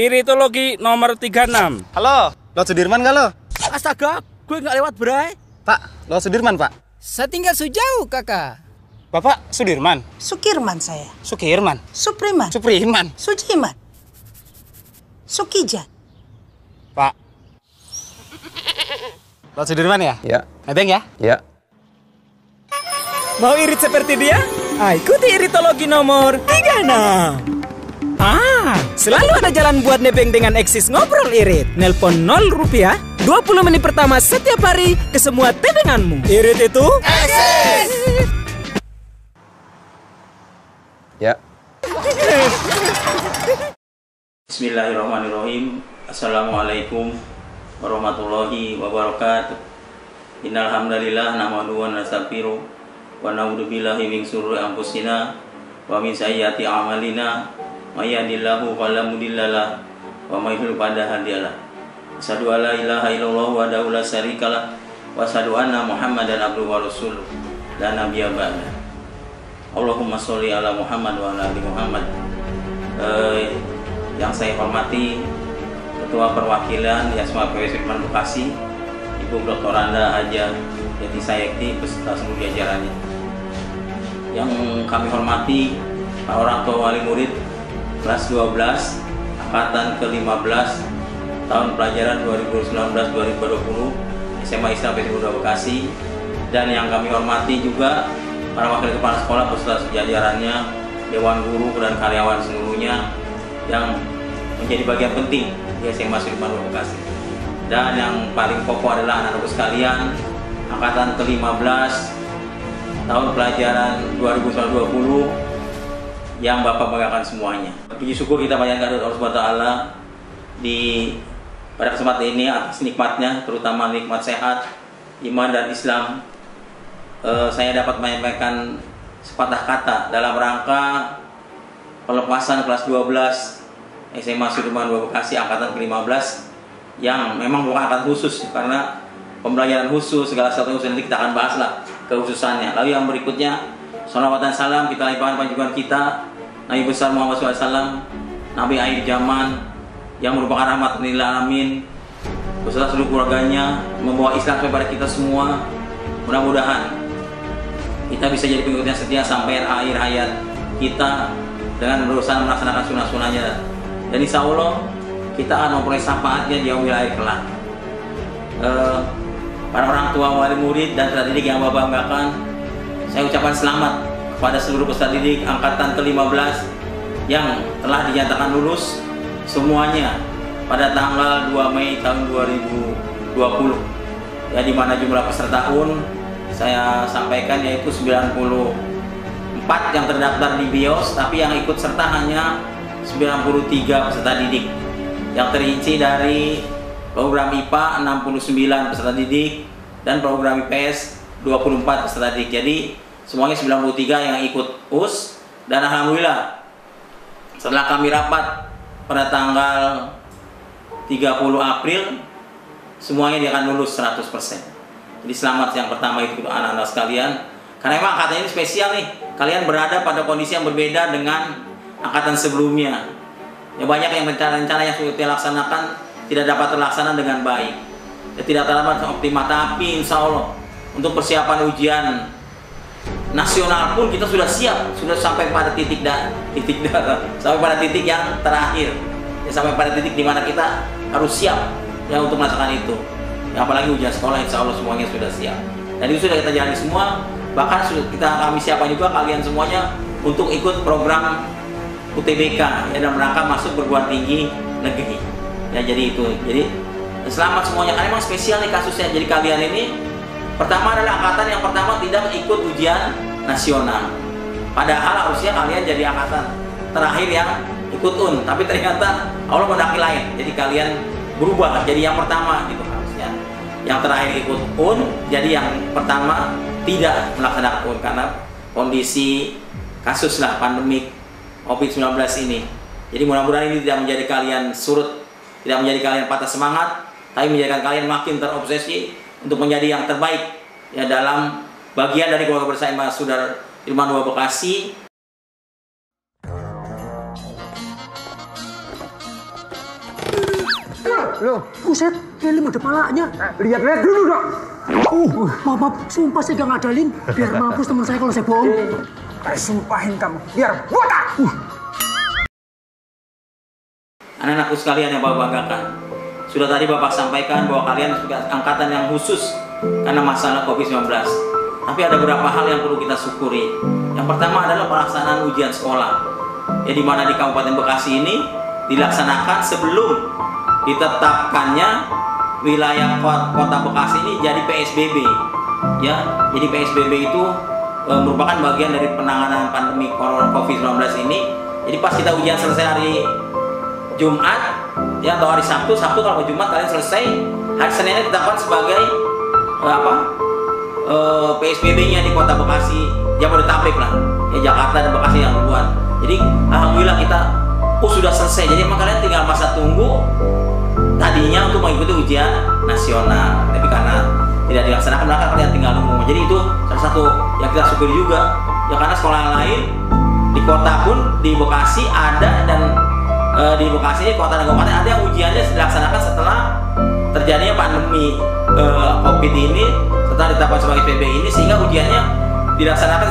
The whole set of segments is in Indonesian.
Iritologi nomor 36. Halo, lo Sudirman gak lo? Astaga, gue nggak lewat Bray. Pak, lo Sudirman pak? Saya tinggal sejauh kakak. Bapak Sudirman? Sukirman saya. Sukirman? Supriman. Supriman? Sujiman. Sukijan. Pak. Lo Sudirman ya? Ya. Nebeng ya? Ya. Mau irit seperti dia? Ikuti iritologi nomor 36. Selalu ada jalan buat nebeng dengan Eksis Ngobrol Irit. Nelpon 0 rupiah, 20 menit pertama setiap hari ke semua tebenganmu. Irit itu Eksis! Ya. Bismillahirrahmanirrahim. Assalamualaikum warahmatullahi wabarakatuh. Innal hamdalillah nahmaduhu wa nastaghfiruh wa na'udzu billahi min syururi anfusina wa min sayyiati a'malina. May yahdihillahu fala mudhillalah wa may yudhlil fala hadiyalah. Asyhadu an la ilaha illallah wahdahu la syarikalah wa asyhadu anna Muhammadan abduhu wa rasuluh la nabiyya ba'da. Allahumma sholli ala Muhammad wa ala ali Muhammad. Yang saya hormati Ketua Perwakilan Yasma PW Firman Bekasi, Ibu Dr. Anda Haja Yati Sayekti beserta seluruh jajarannya. Yang kami hormati para orang tua wali murid kelas 12 angkatan ke-15 tahun pelajaran 2019-2020 SMA Islam PTN Bekasi, dan yang kami hormati juga para wakil kepala sekolah beserta jajarannya, dewan guru dan karyawan seluruhnya yang menjadi bagian penting di SMA Sudirman Bekasi. Dan yang paling pokok adalah anak-anakku sekalian angkatan ke-15 tahun pelajaran 2020 yang Bapak banggakan semuanya. Puji syukur kita panjatkan kepada Allah Subhanahu wa taala pada kesempatan ini atas nikmatnya, terutama nikmat sehat, iman dan Islam. Saya dapat menyampaikan sepatah kata dalam rangka pelepasan kelas 12 SMA Sudirman Bekasi angkatan ke-15 yang memang bukan angkatan khusus karena pembelajaran khusus segala sesuatu nanti kita akan bahas lah kekhususannya. Lalu yang berikutnya, salawat dan salam kita limpahkan panjungan kita Nabi besar Muhammad SAW, Nabi akhir zaman yang merupakan rahmat lil alamin beserta seluruh keluarganya, membawa Islam kepada kita semua. Mudah-mudahan kita bisa jadi pengikutnya setia sampai akhir hayat kita dengan berusaha melaksanakan sunnah-sunnahnya, dan insya Allah kita akan memperoleh syafaatnya di yaumil akhir kelak. Para orang tua, wali murid dan peserta didik yang Bapak banggakan, saya ucapkan selamat kepada seluruh peserta didik angkatan ke-15 yang telah dinyatakan lulus semuanya pada tanggal 2 Mei tahun 2020. Ya, di mana jumlah peserta UN saya sampaikan yaitu 94 yang terdaftar di BIOS, tapi yang ikut serta hanya 93 peserta didik. Yang terinci dari program IPA 69 peserta didik dan program IPS 24 peserta didik. Jadi semuanya 93 yang ikut US, dan alhamdulillah setelah kami rapat pada tanggal 30 April semuanya dia akan lulus 100%. Jadi selamat yang pertama itu anak-anak sekalian, karena memang angkatan ini spesial nih. Kalian berada pada kondisi yang berbeda dengan angkatan sebelumnya. Ya, banyak yang rencana-rencana yang sudah dilaksanakan tidak dapat terlaksana dengan baik. Ya, tidak dapat optimal, tapi insya Allah untuk persiapan ujian nasional pun kita sudah siap, sudah sampai pada sampai pada titik yang terakhir, ya, sampai pada titik di mana kita harus siap ya untuk melaksanakan itu. Ya, apalagi ujian sekolah, insya Allah semuanya sudah siap. Dan itu sudah kita jalani semua, bahkan sudah kami siapkan juga kalian semuanya untuk ikut program UTBK ya, dalam rangka masuk perguruan tinggi negeri. Ya, jadi itu. Jadi selamat semuanya, karena memang spesial nih kasusnya. Jadi kalian ini pertama adalah angkatan yang pertama tidak ikut ujian nasional. Padahal harusnya kalian jadi angkatan terakhir yang ikut UN, tapi ternyata Allah mendaki lain. Jadi kalian berubah jadi yang pertama gitu harusnya. Yang terakhir ikut UN, jadi yang pertama tidak melaksanakan UN karena kondisi kasus lah pandemik COVID-19 ini. Jadi mudah-mudahan ini tidak menjadi kalian surut, tidak menjadi kalian patah semangat, tapi menjadikan kalian makin terobsesi untuk menjadi yang terbaik ya dalam bagian dari keluarga besar Sudirman Bekasi. Loh, buset, film ada palanya. Lihat dulu dong. Maaf, sumpah saya gak ngadalin. Biar mampus teman saya kalau saya bohong. Sumpahin kamu, biar botak. Anak-anakku sekalian yang Bapak banggakan, sudah tadi Bapak sampaikan bahwa kalian sebagai angkatan yang khusus karena masalah COVID-19. Tapi ada beberapa hal yang perlu kita syukuri. Yang pertama adalah pelaksanaan ujian sekolah, ya, di mana di Kabupaten Bekasi ini dilaksanakan sebelum ditetapkannya wilayah Kota Bekasi ini jadi PSBB. Ya, jadi PSBB itu merupakan bagian dari penanganan pandemi COVID-19 ini. Jadi pas kita ujian selesai hari Jumat, ya, atau hari Sabtu kalau Jumat kalian selesai, hari Seninnya ditetapkan sebagai PSBB-nya di Kota Bekasi, Jabodetabek lah, ya, Jakarta dan Bekasi yang duluan. Jadi alhamdulillah kita sudah selesai. Jadi emang kalian tinggal masa tunggu tadinya untuk mengikuti ujian nasional, tapi karena tidak dilaksanakan maka kalian tinggal nunggu. Jadi itu salah satu yang kita syukuri juga, ya, karena sekolah lain di kota pun di Bekasi ada, dan di Bekasi ini kota dan kabupaten ada yang ujiannya dilaksanakan setelah terjadinya pandemi COVID ini, setelah ditetapkan sebagai PSBB ini, sehingga ujiannya dilaksanakan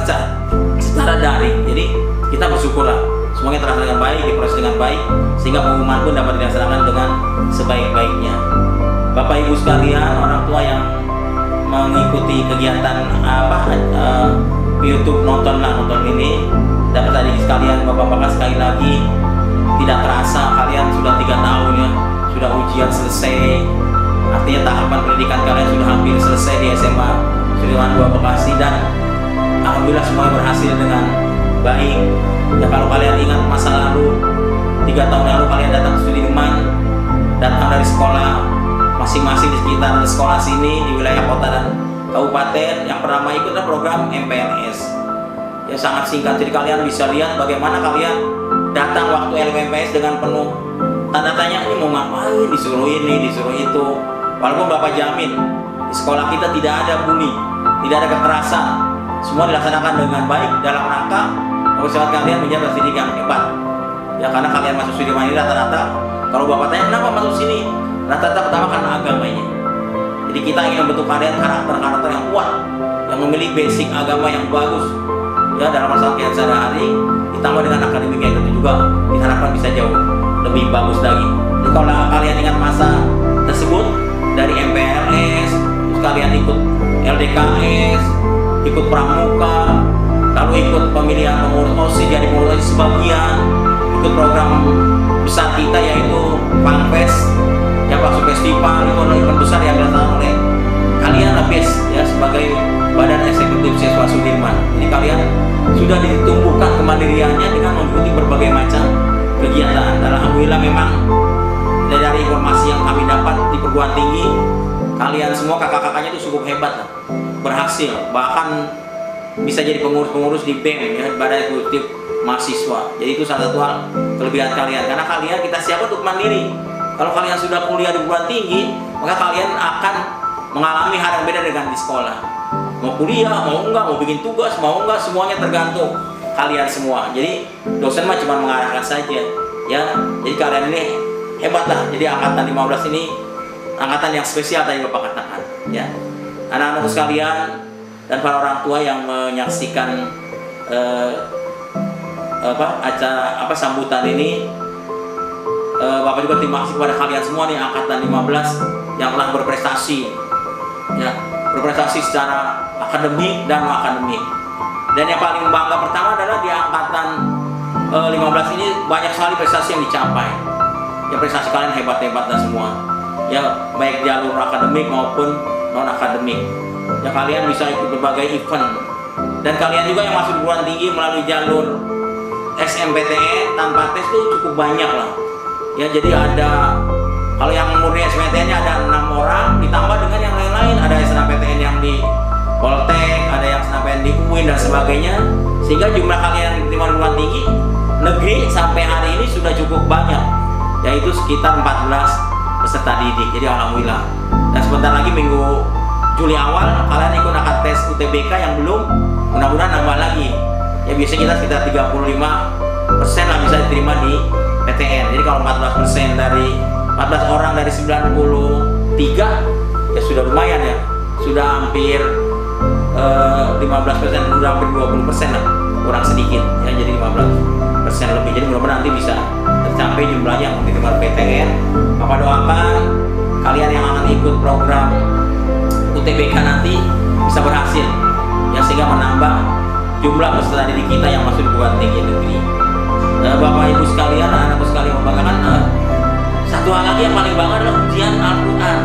secara daring. Jadi kita bersyukurlah semuanya terlaksana dengan baik, diproses dengan baik, sehingga pengumuman pun dapat dilaksanakan dengan sebaik-baiknya. Bapak Ibu sekalian, orang tua yang mengikuti kegiatan YouTube, nonton ini, dapat tadi sekalian Bapak-bapak, sekali lagi tidak terasa kalian sudah 3 tahun ya, sudah ujian selesai. Artinya tahapan pendidikan kalian sudah hampir selesai di SMA Sudirman II Bekasi, dan alhamdulillah semuanya berhasil dengan baik. Ya, kalau kalian ingat masa lalu, 3 tahun lalu kalian datang ke Sudirman, datang dari sekolah masing-masing di sekitar sekolah sini di wilayah kota dan kabupaten, yang pertama ikut adalah program MPLS. Ya, sangat singkat, jadi kalian bisa lihat bagaimana kalian datang waktu LMPS dengan penuh tanda tanya, ini mau ngapain, disuruh ini, disuruh itu. Walaupun Bapak jamin di sekolah kita tidak ada bully, tidak ada kekerasan, semua dilaksanakan dengan baik dalam rangka mempersiapkan kalian menjadi pendidik yang hebat. Ya, karena kalian masuk Sudirman ini rata-rata, kalau Bapak tanya kenapa masuk sini, rata-rata pertama karena agamanya. Jadi kita ingin membentuk kalian karakter-karakter yang kuat, yang memiliki basic agama yang bagus, ya, dalam masalah kehidupan sehari-hari, ditambah dengan akademik yang itu juga diharapkan bisa jauh lebih bagus lagi. Jadi kalau kalian ingat masa tersebut dari MPLS, terus kalian ikut LDKS, ikut pramuka, lalu ikut pemilihan pengurus OSIS, jadi pengurus OSIS sebagian, ikut program besar kita yaitu Pangfest, ya, Bakso Festival, itu adalah event besar yang dilaksanakan oleh kalian habis, ya, sebagai Badan Eksekutif Siswa Sudirman. Jadi kalian sudah ditumbuhkan kemandiriannya dengan mengikuti berbagai macam kegiatan. Dan alhamdulillah memang dari informasi yang kami dapat di perguruan tinggi, kalian semua kakak-kakaknya itu cukup hebat lah, berhasil, bahkan bisa jadi pengurus-pengurus di BEM, ya, Badan Eksekutif Mahasiswa. Jadi itu salah satu hal kelebihan kalian, karena kalian kita siap untuk mandiri. Kalau kalian sudah kuliah di perguruan tinggi, maka kalian akan mengalami hal yang beda dengan di sekolah. Mau kuliah, mau enggak, mau bikin tugas, mau enggak, semuanya tergantung kalian semua. Jadi dosen mah cuma mengarahkan saja, ya. Jadi kalian ini hebat lah. Jadi angkatan 15 ini angkatan yang spesial tadi Bapak katakan, ya. Anak-anak sekalian dan para orang tua yang menyaksikan acara sambutan ini, Bapak juga terima kasih kepada kalian semua nih, angkatan 15 yang telah berprestasi, ya, berprestasi secara akademik dan non akademik. Dan yang paling bangga pertama adalah di angkatan 15 ini banyak sekali prestasi yang dicapai. Ya, prestasi kalian hebat-hebat dan semua, ya, baik jalur akademik maupun non akademik. Ya, kalian bisa ikut berbagai event, dan kalian juga yang masuk di perguruan tinggi melalui jalur SMPTN tanpa tes itu cukup banyak lah. Ya, jadi ada, kalau yang murni SMPTN-nya ada 6 orang, ditambah dengan yang lain-lain, ada SNMPTN yang di Poltek, ada yang SNMPTN di UIN dan sebagainya, sehingga jumlah kalian yang diterima di perguruan tinggi negeri sampai hari ini sudah cukup banyak, yaitu sekitar 14 peserta didik. Jadi alhamdulillah. Dan sebentar lagi minggu Juli awal kalian ikut akan tes UTBK yang belum, mudah-mudahan nambah lagi. Ya, biasanya kita sekitar 35% lah bisa diterima di PTN. Jadi kalau 14% dari 14 orang dari 93 ya sudah lumayan ya, sudah hampir 15%, sudah hampir 20% lah, kurang sedikit ya, jadi 15% lebih. Jadi mudah-mudahan nanti bisa tercapai jumlahnya yang diterima PTN. Bapak doakan kalian yang akan ikut program UTBK nanti bisa berhasil ya, sehingga menambah jumlah peserta didik kita yang masuk di perguruan tinggi negeri. Bapak Ibu sekalian, anak-anakku sekalian, membanggakan satu hal lagi yang paling bangga adalah ujian Al-Quran.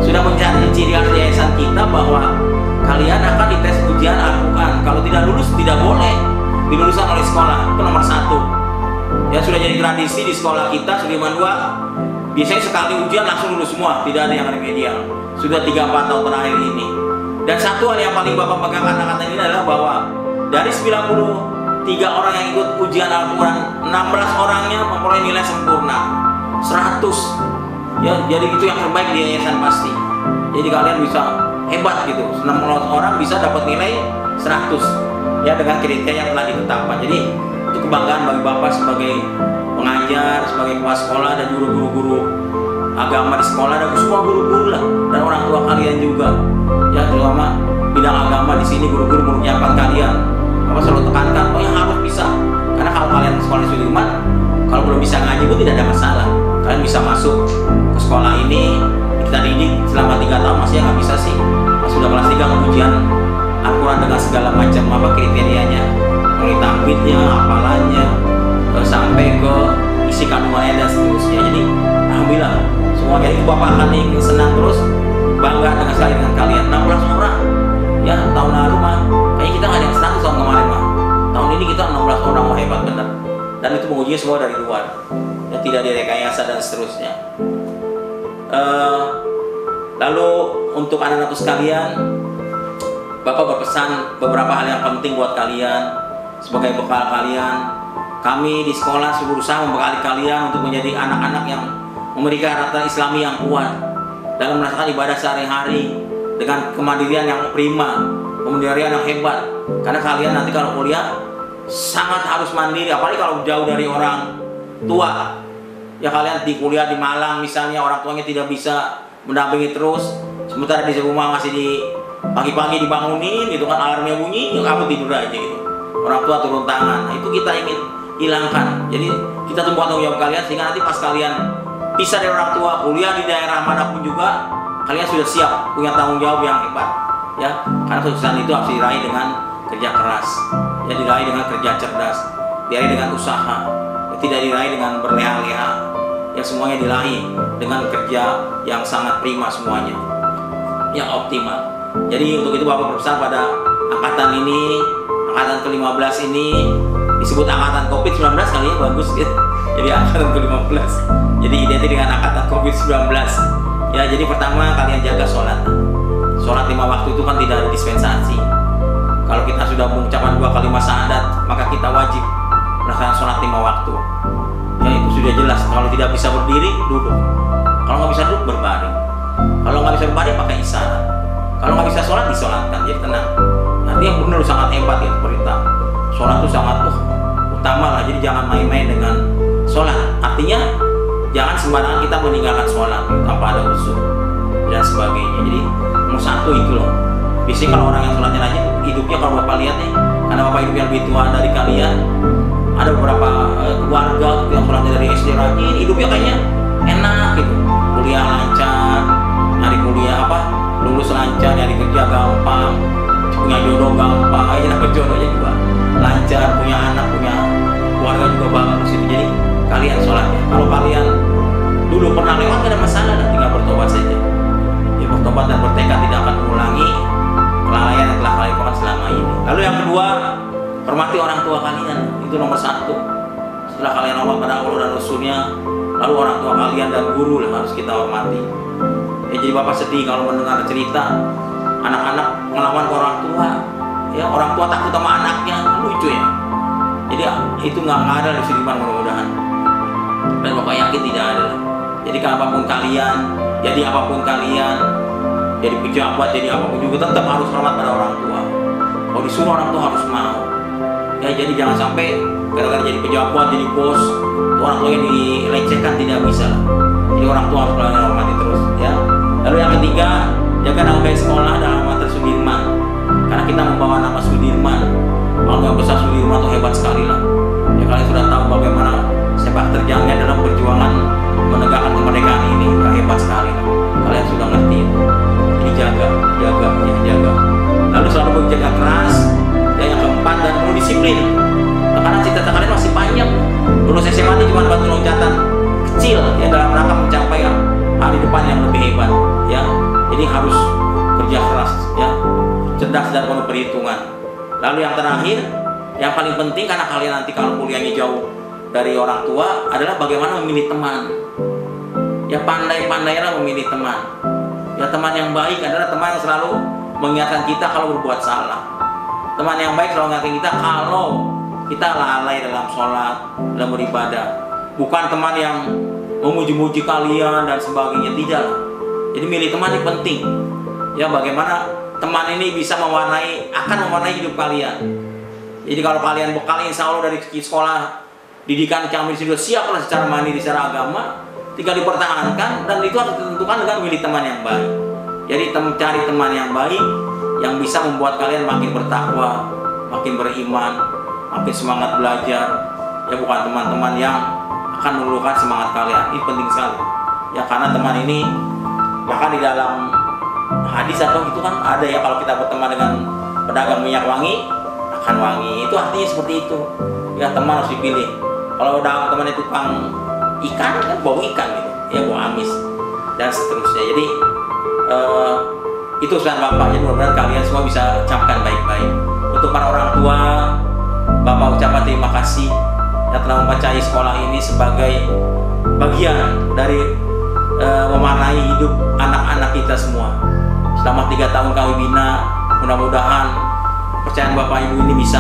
Sudah menjadi ciri khas yayasan kita bahwa kalian akan dites ujian Al-Quran. Kalau tidak lulus tidak boleh diluluskan oleh sekolah, itu nomor 1 ya. Sudah jadi tradisi di sekolah kita Sudirman 2, biasanya sekali ujian langsung lulus semua, tidak ada yang remedial. Sudah 3-4 tahun terakhir ini. Dan satu hal yang paling Bapak pegang kata-kata ini adalah bahwa dari 93 orang yang ikut ujian Al-Quran, 16 orangnya memperoleh nilai sempurna 100 ya. Jadi itu yang terbaik di yayasan pasti. Jadi kalian bisa hebat gitu, 16 orang bisa dapat nilai 100 ya, dengan kriteria yang telah ditetapkan. Jadi itu kebanggaan bagi Bapak sebagai pengajar, sebagai kepala sekolah, dan guru-guru agama di sekolah, dan semua guru-guru lah, dan orang tua kalian juga ya, terutama bidang agama di sini. Guru-guru menyiapkan kalian, Bapak selalu tekankan pokoknya harus bisa, karena kalau kalian sekolah di Sudirman, kalau belum bisa ngaji pun tidak ada masalah, kalian bisa masuk ke sekolah ini, kita didik selama 3 tahun. Masih nggak bisa sih, pas sudah kelas 3 ujian Al-Quran dengan segala macam apa kriterianya, mulai tahfidnya, hafalannya, sampai ke isi kandungannya dan seterusnya. Jadi alhamdulillah semuanya itu Bapak akan senang terus, bangga dengan sekali dengan kalian. 16 orang ya, tahun lalu mah kayaknya kita nggak ada yang 100 tahun kemarin mah, tahun ini kita 16 orang, mah hebat bener. Dan itu pengujinya semua dari luar ya, tidak direkayasa dan seterusnya. Lalu untuk anak-anakku sekalian, Bapak berpesan beberapa hal yang penting buat kalian sebagai bekal kalian. Kami di sekolah berusaha membekali kalian untuk menjadi anak-anak yang memiliki karakter Islami yang kuat dalam melaksanakan ibadah sehari-hari dengan kemandirian yang prima, kemandirian yang hebat. Karena kalian nanti kalau kuliah sangat harus mandiri, apalagi kalau jauh dari orang tua. Ya kalian di kuliah di Malang misalnya, orang tuanya tidak bisa mendampingi terus, sementara di rumah masih di pagi-pagi dibangunin gitu kan, alarmnya bunyi, ya kamu tidur aja gitu. Orang tua turun tangan. Nah, itu kita ingin hilangkan. Jadi kita tumbuh tanggung jawab kalian, sehingga nanti pas kalian pisah dari orang tua, kuliah di daerah manapun juga, kalian sudah siap punya tanggung jawab yang hebat ya. Karena kesuksesan itu harus diraih dengan kerja keras ya, diraih dengan kerja cerdas, diraih dengan usaha ya, tidak diraih dengan berleha-leha ya, semuanya diraih dengan kerja yang sangat prima, semuanya yang optimal. Jadi untuk itu Bapak berpesan pada angkatan ini, angkatan ke-15 ini disebut angkatan COVID-19 kali ya, bagus gitu. Jadi angkatan ke-15 jadi identik dengan angkatan COVID-19 ya. Jadi pertama, kalian jaga sholat. Sholat 5 waktu itu kan tidak ada dispensasi. Kalau kita sudah mengucapkan 2 kalimat syahadat, maka kita wajib melaksanakan sholat 5 waktu ya, itu sudah jelas. Kalau tidak bisa berdiri, duduk. Kalau nggak bisa duduk, berbaring. Kalau nggak bisa berbaring, pakai isyarat. Kalau nggak bisa sholat, disolatkan. Jadi tenang. Nanti yang benar sangat hebat ya perintah. Sholat itu sangat utama lah. Jadi jangan main-main dengan sholat. Artinya jangan sembarangan kita meninggalkan sholat tanpa ada usul dan sebagainya. Jadi nomor 1 itu loh. Biasanya kalau orang yang sholatnya rajin, hidupnya kalau Bapak lihat nih, karena Bapak hidupnya lebih tua dari kalian, ada beberapa keluarga yang sholatnya dari SD rajin, hidupnya kayaknya enak gitu, kuliah lancar, nyari kuliah lulus lancar, nyari kerja gampang, punya jodoh gampang, aja dapat jodohnya juga lancar, punya anak, punya keluarga juga bagus itu. Jadi kalian sholatnya, kalau kalian dulu pernah lewat, gak ada masalah, tinggal bertobat saja ya, bertobat dan bertekad tidak akan mengulangi kelalaian yang telah kalian lakukan selama ini. Lalu yang kedua, hormati orang tua kalian, itu nomor 1. Setelah kalian hormat pada Allah dan Rasulnya, lalu orang tua kalian dan guru lah harus kita hormati ya. Jadi Bapak sedih kalau mendengar cerita anak-anak melawan orang tua ya, orang tua takut sama anaknya, lucu ya. Jadi itu nggak ada di Sudirman mudah-mudahan, dan Bapak yakin tidak ada. Jadi apapun kalian, jadi apapun kalian, jadi pejabat, jadi apapun juga, tetap harus hormat pada orang tua. Kalau disuruh orang tua harus mau ya. Jadi jangan sampai gara-gara jadi pejabat, jadi bos, orang tuanya dilecehkan, tidak bisa lah. Jadi orang tua harus belajar hormati terus ya. Lalu yang ketiga, jaga nama baik sekolah dan alma mater Sudirman. Karena kita membawa nama Sudirman. Kalau besar Sudirman itu hebat sekali lah. Ya kalian sudah tahu bagaimana sepak terjangnya dalam perjuangan menegakkan kemerdekaan ini. Ya, hebat sekali. Kalian sudah ngerti itu. Jadi jaga. Lalu selalu bekerja keras. Ya, yang keempat, dan perlu disiplin. Nah, karena cita-cita kalian masih panjang. Lulus SMA ini cuma batu loncatan kecil ya dalam rangka mencapai hari depan yang lebih hebat ya. Jadi harus kerja keras ya, cerdas dan penuh perhitungan. Lalu yang terakhir, yang paling penting karena kalian nanti kalau kuliahnya jauh dari orang tua adalah bagaimana memilih teman. Ya pandai-pandailah memilih teman. Ya teman yang baik adalah teman yang selalu mengingatkan kita kalau berbuat salah. Teman yang baik selalu mengingatkan kita kalau kita lalai dalam sholat, dalam beribadah. Bukan teman yang memuji-muji kalian dan sebagainya, tidak. Jadi milih teman ini penting. Ya bagaimana teman ini bisa akan mewarnai hidup kalian. Jadi kalau kalian bekal insya Allah dari sekolah didikan kami sudah siap lah secara mandiri, secara agama, tinggal dipertahankan dan itu harus ditentukan dengan milih teman yang baik. Jadi cari teman yang baik yang bisa membuat kalian makin bertakwa, makin beriman, makin semangat belajar. Ya bukan teman-teman yang akan meluluhkan semangat kalian. Ini penting sekali. Ya karena teman ini bahkan di dalam hadis atau itu kan ada ya, kalau kita berteman dengan pedagang minyak wangi akan wangi. Itu artinya seperti itu. Ya teman harus dipilih. Kalau udah temannya tukang ikan kan bau ikan gitu. Ya bau amis dan seterusnya. Jadi itu usulan Bapak. Jadi mudah-mudahan kalian semua bisa ucapkan baik-baik. Untuk para orang tua, Bapak ucapkan terima kasih yang telah mempercayai sekolah ini sebagai bagian dari mewarnai hidup anak-anak kita semua. Selama 3 tahun kami bina, mudah-mudahan kepercayaan Bapak Ibu ini bisa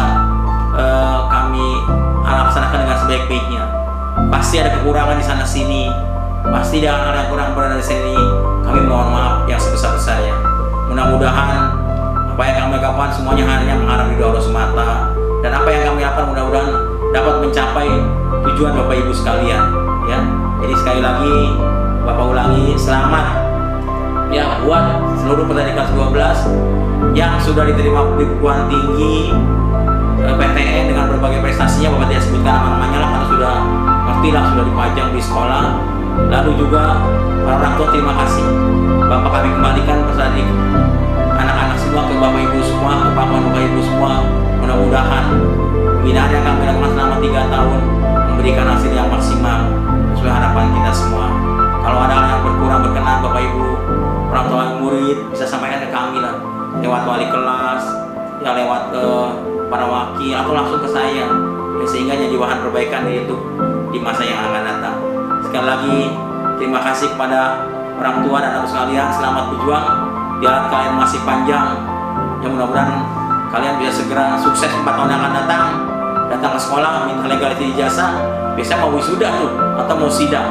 kami laksanakan dengan sebaik-baiknya. Pasti ada kekurangan di sana sini, pasti ada yang kurang berada di sini. Kami mohon maaf yang sebesar-besarnya. Mudah-mudahan apa yang kami lakukan semuanya hanya mengharap ridho Allah semata, dan apa yang kami lakukan mudah-mudahan dapat mencapai tujuan Bapak Ibu sekalian ya. Jadi sekali lagi Bapak ulangi, selamat ya buat seluruh peserta kelas 12 yang sudah diterima perguruan tinggi PTN dengan berbagai prestasinya. Bapak tidak sebutkan nama-namanya lah karena sudah ngerti lah, sudah dipajang di sekolah. Lalu juga para orang tua, terima kasih. Bapak kami kembalikan peserta anak-anak semua ke Bapak Ibu semua, ke Bapak Ibu semua. Mudah-mudahan pembinaan yang kami lakukan selama 3 tahun memberikan hasil yang maksimal sesuai harapan kita semua. Kalau ada hal yang berkurang berkenan, Bapak Ibu, orang tua murid bisa sampaikan ke kami lah, lewat wali kelas, ya lewat ke para wakil atau langsung ke saya, ya, sehingga jadi bahan perbaikan itu di masa yang akan datang. Sekali lagi terima kasih kepada orang tua dan anak sekalian. Selamat berjuang, jalan kalian masih panjang. Ya mudah-mudahan kalian bisa segera sukses 4 tahun yang akan datang ke sekolah minta legalisasi ijazah. Biasanya mau wisuda tuh atau mau sidang.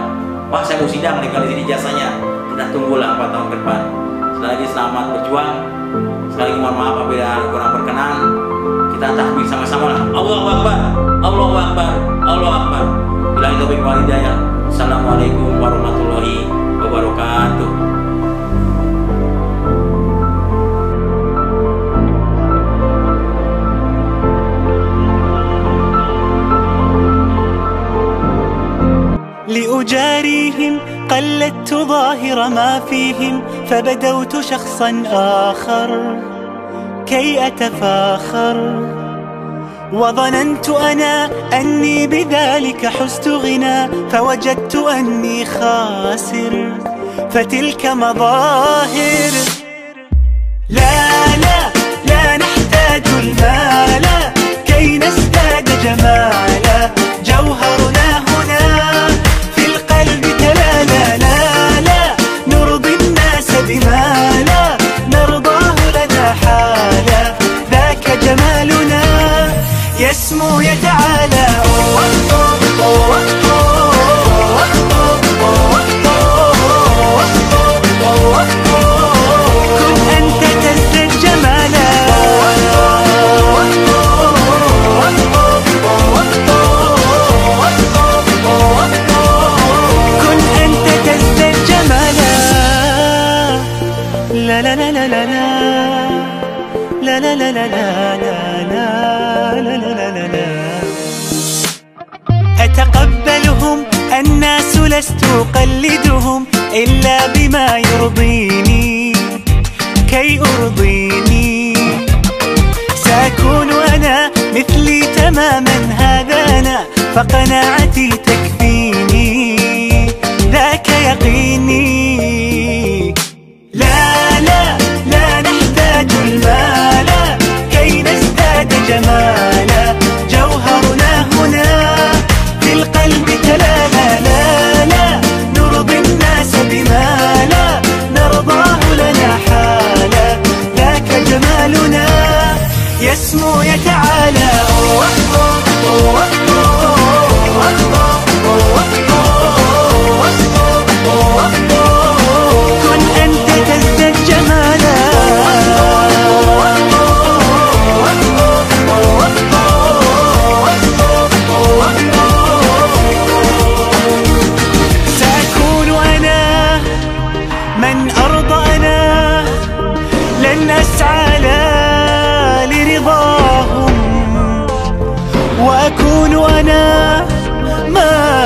Wah saya mau sidang legalisasi ijazahnya. Kita tunggulah 4 tahun ke depan. Sekali lagi selamat berjuang. Sekali lagi mohon maaf apabila kurang berkenan. Kita takbir sama-sama lah. Allahu Akbar, Allahu Akbar, Allahu Akbar. Billahi taufiq wal hidayah. Assalamualaikum warahmatullahi wabarakatuh. لأجاريهم قلدت ظاهر ما فيهم فبدوت شخصا آخر كي أتفاخر وظننت أنا أني بذلك حزت غنى فوجدت أني خاسر فتلك مظاهر لا لا لا نحتاج المال كي نزداد جمالا جوهرنا هنا في القلب تلالا لا لا نرضي الناس بما لا نرضاه لنا حالا ذاك جمالنا يسمو يتعالى كن أنت تزداد جمالا كن أنت تزداد إلا بما يرضيني كي أرضيني. سأكون أنا مثلي تماما، هذا أنا فقناعتي تكفيني، ذاك يقيني. لا لا لا نحتاج المال كي نزداد جمالا، جوهرنا هنا في القلب تلالا. لا لا نرضي الناس بما لا نرضاه لنا حالا، ذاك جمالنا يسمو يتعالى. كن أنت تزداد جمالا. سأكون أنا من أرضى، أنا لن أسعى لا لرضاهم، وأكون أنا ما